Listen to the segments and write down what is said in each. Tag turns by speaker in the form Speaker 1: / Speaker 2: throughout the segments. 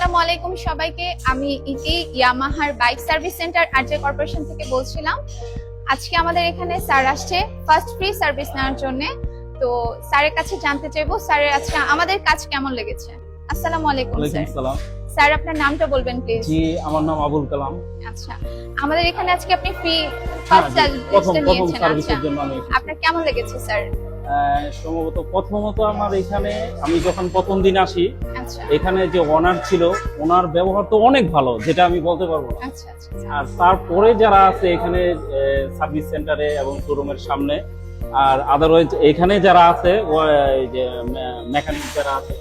Speaker 1: আসসালামু আলাইকুম সবাইকে। আমি ইতি ইয়ামাহার bike service centre RJ corporation থেকে বলছিলাম। আজকে আমাদের এখানে স্যার আসছে ফার্স্ট ফ্রি সার্ভিস নেওয়ার জন্য। তো স্যারের কাছে জানতে চাইবো স্যারের আজকে আমাদের কাজ কেমন লেগেছে। আসসালামু আলাইকুম স্যার। স্যার আপনার নামটা বলবেন প্লিজ।
Speaker 2: জি, আমার নাম আবুল কালাম।
Speaker 1: আচ্ছা, আমাদের এখানে আজকে আপনি ফ্রি ফার্স্ট সার্ভিসটা নিয়েছেন।
Speaker 2: সার্ভিসের জন্য আমি
Speaker 1: আপনার কেমন লেগেছে স্যার?
Speaker 2: সম্ভবত প্রথমত আমার এখানে আমি যখন প্রথম দিন আসি,
Speaker 1: আচ্ছা
Speaker 2: এখানে যে ওনার ছিল ওনার ব্যবহার তো অনেক ভালো, যেটা আমি বলতে পারবো না।
Speaker 1: আচ্ছা আচ্ছা
Speaker 2: আর তারপরে যারা আছে এখানে সার্ভিস সেন্টারে এবং শোরুমের সামনে, আর আদারওয়াইজ এখানে যারা আছে এই যে মেকানিক যারা আছে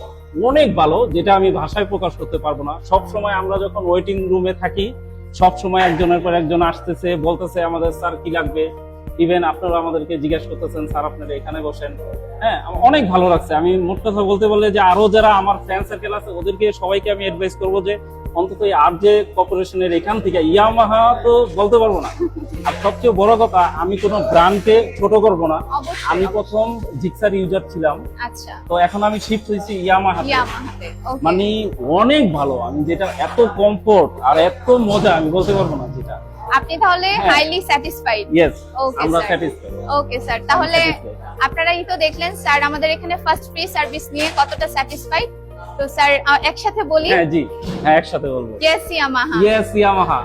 Speaker 2: অনেক ভালো, যেটা আমি ভাষায় প্রকাশ করতে পারবো না। সব সময় আমরা যখন ওয়েটিং রুমে থাকি, সব সময় একজনের পর একজন আসতেছে, বলতেছে আমাদের স্যার কি লাগবে। ইভেন আপনারা আমাদেরকে জিজ্ঞাসা করতেছেন স্যার আপনারা এখানে বসেন। হ্যাঁ, অনেক ভালো লাগছে। আমি মোট কথা বলতে বললে যে আরো যারা আমার ফ্রেন্ড সার্কেল আছে ওদেরকে সবাইকে আমি অ্যাডভাইস করবো যে অন্তত এই আরজে কর্পোরেশনের এখান থেকে, ইয়ামাহা তো বলতে পারবো না। আর সবচেয়ে বড় কথা, আমি কোনো ব্র্যান্ডকে ছোট করবো না। আমি প্রথম জিক্সার ইউজার ছিলাম,
Speaker 1: আচ্ছা
Speaker 2: তো এখন আমি শিফট হয়েছি ইয়ামাহাতে।
Speaker 1: ওকে।
Speaker 2: মানে অনেক ভালো, আমি যেটা এত কমফোর্ট আর এত মজা আমি বলতে পারবো না যেটা।
Speaker 1: আপনি তাহলে হাইলি স্যাটিসফাইড?
Speaker 2: ইয়েস,
Speaker 1: ওকে
Speaker 2: আমরা
Speaker 1: স্যার।
Speaker 2: স্যাটিসফাইড।
Speaker 1: ওকে স্যার, তাহলে আপনারাই তো দেখলেন স্যার আমাদের এখানে ফার্স্ট ফ্রি সার্ভিস নিয়ে কতটা স্যাটিসফাইড। তো স্যার একসাথে বলি।
Speaker 2: হ্যাঁ জি, হ্যাঁ একসাথে বলবো।
Speaker 1: Yes Yamaha.
Speaker 2: Yes Yamaha.